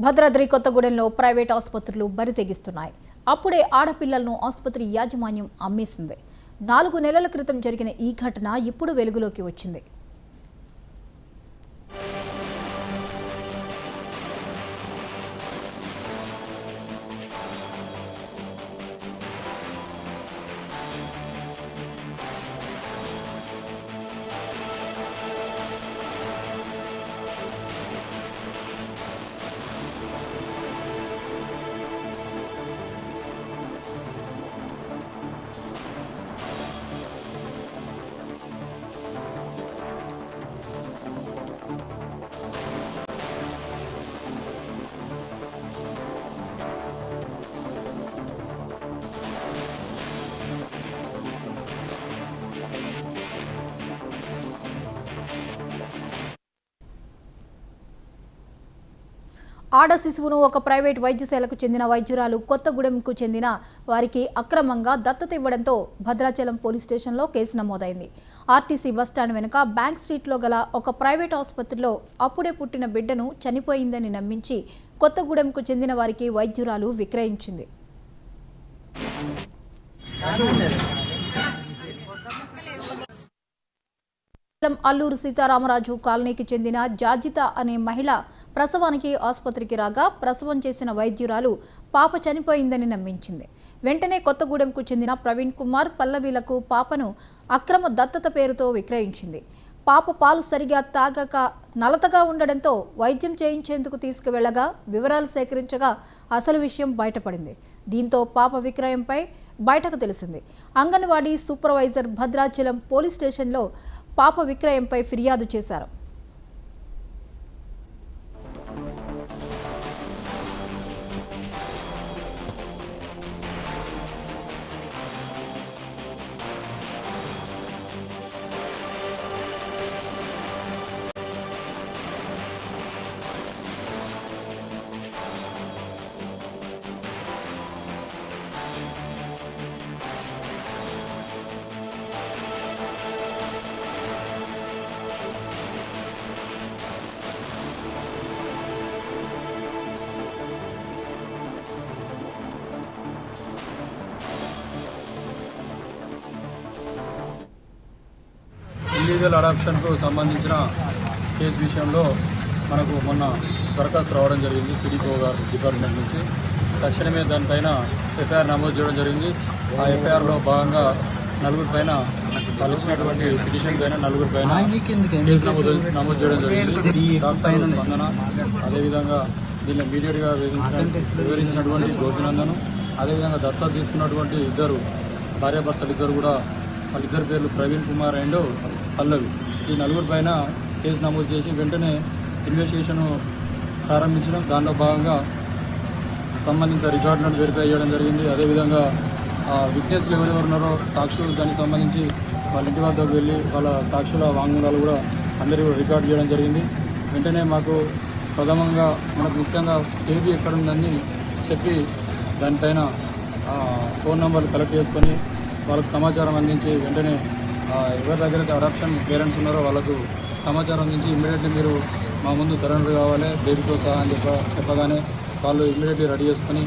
భద్రాద్రి కొత్తగూడెంలో ప్రైవేట్ ఆసుపత్రులు బరి తెగిస్తున్నాయి. అప్పుడే ఆడపిల్లలను ఆసుపత్రి యాజమాన్యం అమ్మేసింది. 4 నెలల క్రితం జరిగిన ఈ ఘటన ఇప్పుడు వెలుగులోకి వచ్చింది. ఆడ శిశువును ఒక ప్రైవేట్ వైద్యశాలకు చెందిన వైద్యురాలు కొత్తగూడెంకు చెందిన వారికి అక్రమంగా దత్తత ఇవ్వడంతో భద్రాచలం పోలీస్ స్టేషన్లో కేసు నమోదైంది. ఆర్టీసీ బస్టాండ్ వెనుక బ్యాంక్ స్ట్రీట్లో గల ఒక ప్రైవేట్ ఆసుపత్రిలో అప్పుడే పుట్టిన బిడ్డను చనిపోయిందని నమ్మించి కొత్తగూడెంకు చెందిన వారికి వైద్యురాలు విక్రయించింది. అల్లూరు సీతారామరాజు కాలనీకి చెందిన జాజిత అనే మహిళ ప్రసవానికి ఆసుపత్రికి రాగా ప్రసవం చేసిన వైద్యురాలు పాప చనిపోయిందని నమ్మించింది. వెంటనే కొత్తగూడెంకు చెందిన ప్రవీణ్ కుమార్ పల్లవీలకు పాపను అక్రమ దత్తత పేరుతో విక్రయించింది. పాప పాలు సరిగా తాగక నలతగా ఉండడంతో వైద్యం చేయించేందుకు తీసుకువెళ్లగా వివరాలు సేకరించగా అసలు విషయం బయటపడింది. దీంతో పాప విక్రయంపై బయటకు తెలిసింది. అంగన్వాడీ సూపర్వైజర్ భద్రాచలం పోలీస్ స్టేషన్లో పాప విక్రయంపై ఫిర్యాదు చేశారు. ఇల్లీగల్ అడాప్షన్కు సంబంధించిన కేసు విషయంలో మనకు మొన్న దరఖాస్తు రావడం జరిగింది. సిడిపో గారు డిపార్ట్మెంట్ నుంచి తక్షణమే దానిపైన ఎఫ్ఐఆర్ నమోదు చేయడం జరిగింది. ఆ ఎఫ్ఐఆర్లో భాగంగా 4 పైన వాళ్ళు ఇచ్చినటువంటి పిటిషన్ పైన 4 పైన కేసు నమోదు చేయడం జరిగింది. డాక్టర్ స్పందన, అదేవిధంగా దీన్ని ఇమీడియట్గా వివరించినటువంటి గోపినందను, అదేవిధంగా దత్తత తీసుకున్నటువంటి ఇద్దరు భార్యాభర్తలు ఇద్దరు కూడా వాళ్ళిద్దరి పేర్లు ప్రవీణ్ కుమార్ అండ్ పల్లవి. ఈ 4 పైన కేసు నమోదు చేసి వెంటనే ఇన్వెస్టిగేషన్ ప్రారంభించడం, దానిలో భాగంగా సంబంధిత రికార్డులను వెరిఫై చేయడం జరిగింది. అదేవిధంగా విట్నెస్లు ఎవరెవరు ఉన్నారో సాక్షులు దానికి సంబంధించి వాళ్ళ ఇంటి వద్దకు వెళ్ళి వాళ్ళ సాక్షుల వాంగ్మూలాలు కూడా అందరూ రికార్డు చేయడం జరిగింది. వెంటనే మాకు ప్రథమంగా మనకు ముఖ్యంగా ఏబీ ఎక్కడుందని చెప్పి దానిపైన ఫోన్ నెంబర్లు కలెక్ట్ చేసుకొని వాళ్ళకు సమాచారం అందించి వెంటనే ఎవరి దగ్గర అడాప్షన్ పేరెంట్స్ ఉన్నారో వాళ్ళకు సమాచారం అందించి ఇమ్మీడియట్లీ మీరు మా ముందు సరెండర్ కావాలి బేబీతో సహా అని చెప్పగానే వాళ్ళు ఇమ్మీడియట్లీ రెడీ చేసుకొని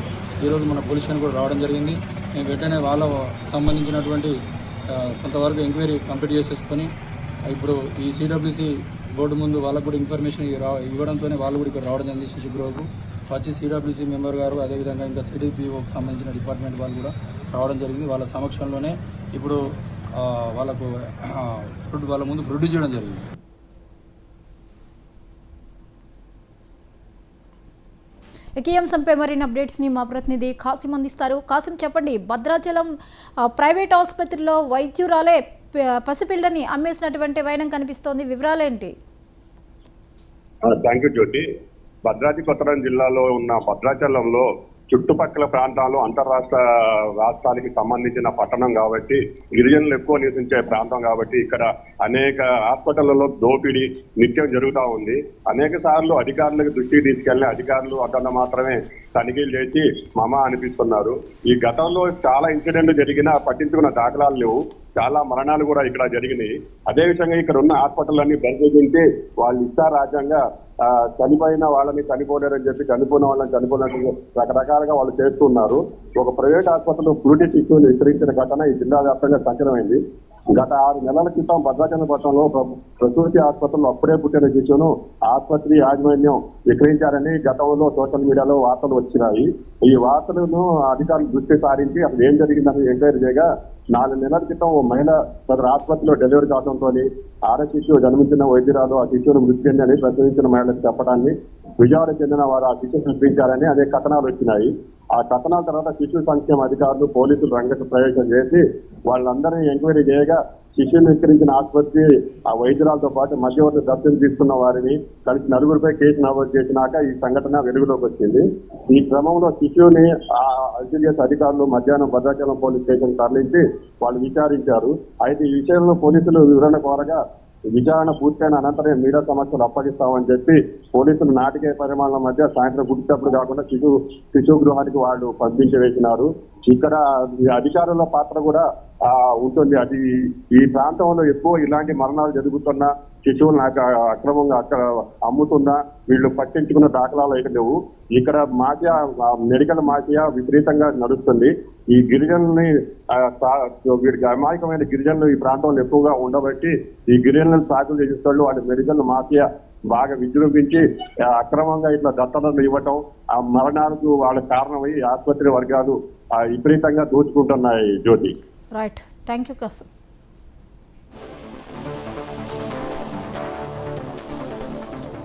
ఈరోజు మన పోలీస్ స్టేషన్ కూడా రావడం జరిగింది. మేము వెంటనే వాళ్ళ సంబంధించినటువంటి కొంతవరకు ఎంక్వైరీ కంప్లీట్ చేసేసుకొని ఇప్పుడు ఈ సిడబ్ల్యూసీ బోర్డు ముందు వాళ్ళకు కూడా ఇన్ఫర్మేషన్ ఇవ్వడంతోనే వాళ్ళు కూడా ఇక్కడ రావడం జరిగింది. శిశుగృహకు వచ్చి సిడబ్ల్యూసీ మెంబర్ గారు, అదేవిధంగా ఇంకా సిడిపిఓకి సంబంధించిన డిపార్ట్మెంట్ వాళ్ళు కూడా రావడం జరిగింది. వాళ్ళ సమక్షంలోనే ఇప్పుడు వాళ్ళ ముందు ప్రొడ్యూస్ చేయడం జరిగింది. ఈ అంశంపై మరిన్ని అప్డేట్స్ని మా ప్రతినిధి కాసిం అందిస్తారు. కాసిం, చెప్పండి, భద్రాచలం ప్రైవేట్ ఆసుపత్రిలో వైద్యురాలే పసిపిల్లని అమ్మేసినటువంటి వైనం కనిపిస్తోంది. వివరాలేంటి? థ్యాంక్ యూ జ్యోతి. భద్రాద్రి కొత్తగూడెం జిల్లాలో ఉన్న భద్రాచలంలో చుట్టుపక్కల ప్రాంతాలు రాష్ట్రానికి సంబంధించిన పట్టణం కాబట్టి గిరిజనులు ఎక్కువ నివసించే ప్రాంతం కాబట్టి ఇక్కడ అనేక హాస్పిటళ్లలో దోపిడీ నిత్యం జరుగుతూ ఉంది. అనేక సార్లు అధికారులకు దృష్టికి తీసుకెళ్లిన అధికారులు అక్కడ మాత్రమే తనిఖీలు చేసి మమ అనిపిస్తున్నారు. ఈ గతంలో చాలా ఇన్సిడెంట్లు జరిగినా పట్టించుకున్న దాఖలాలు లేవు. చాలా మరణాలు కూడా ఇక్కడ జరిగినాయి. అదే విధంగా ఇక్కడ ఉన్న హాస్పిటల్ పరిశోధించి వాళ్ళు ఇష్టారాజ్యంగా చనిపోయిన వాళ్ళని చనిపోలేరని చెప్పి చనిపోయిన వాళ్ళని చనిపోయినట్టు రకరకాలుగా వాళ్ళు చేస్తున్నారు. ఒక ప్రైవేట్ హాస్పిటల్ పురిటి శిశువుని విక్రయించిన ఘటన ఈ జిల్లా వ్యాప్తంగా సంచలనమైంది. గత 6 నెలల క్రితం భద్రాచలం పట్టణంలో ప్రసూతి ఆసుపత్రిలో అప్పుడే పుట్టిన శిశువును ఆసుపత్రి యాజమాన్యం విక్రయించారని గతంలో సోషల్ మీడియాలో వార్తలు వచ్చినాయి. ఈ వార్తలను అధికారులు దృష్టి సారించి అసలు ఏం జరిగిందని ఎంక్వైరీ చేయగా 4 నెలల క్రితం ఓ మహిళ సదరు ఆసుపత్రిలో డెలివరీ కావడంతో ఆడ శిశువు జన్మించిన వైద్యురాలు ఆ శిశువును మృతి చెందని ప్రసవించిన మహిళకు చెప్పడాన్ని విజయవాడ చెందిన వారు ఆ శిశువును విక్రయించారని అదే కథనాలు వచ్చినాయి. ఆ కథనాల తర్వాత శిశు సంక్షేమ అధికారులు పోలీసులు రంగ ప్రవేశం చేసి వాళ్ళందరినీ ఎంక్వైరీ చేయగా శిశువును విక్రయించిన ఆసుపత్రి ఆ వైద్యురాలతో పాటు మధ్యవర్తి దర్శనం తీసుకున్న వారిని కలిసి 9గురిపై కేసు నమోదు చేసినాక ఈ సంఘటన వెలుగులోకి వచ్చింది. ఈ క్రమంలో శిశువుని ఐసీడీఎస్ అధికారులు మధ్యాహ్నం భద్రాచలం పోలీస్ స్టేషన్ తరలించి వాళ్ళు విచారించారు. అయితే ఈ విషయంలో పోలీసులు వివరణ కోరగా విచారణ పూర్తయిన అనంతరం మీడియా సమస్యలు అప్పగిస్తామని చెప్పి పోలీసులు నాటికే పరిమాణాల మధ్య సాయంత్రం గుర్తింపుడు కాకుండా శిశు గృహానికి వాళ్ళు పంపించి వేసినారు. ఇక్కడ అధికారుల పాత్ర కూడా ఉంటుంది. అది ఈ ప్రాంతంలో ఎక్కువ ఇలాంటి మరణాలు జరుగుతున్నా శిశువులను అక్రమంగా అక్కడ అమ్ముతున్నా వీళ్ళు పట్టించుకున్న దాఖలాలు అయితే లేవు. ఇక్కడ మాఫియా మెడికల్ మాఫియా విపరీతంగా నడుస్తుంది. ఈ గిరిజనుల్ని వీడికి అమాయకమైన గిరిజనులు ఈ ప్రాంతంలో ఎక్కువగా ఉండబట్టి ఈ గిరిజనులను సాగులు చేసేవాళ్ళు వాళ్ళ మెడికల్ మాఫియా బాగా విజృంభించి అక్రమంగా ఇట్లా దత్తతలు ఇవ్వటం ఆ మరణాలకు వాళ్ళ కారణమై ఆసుపత్రి వర్గాలు విపరీతంగా దోచుకుంటున్నాయి. Jyothi. Right, thank you Kasim.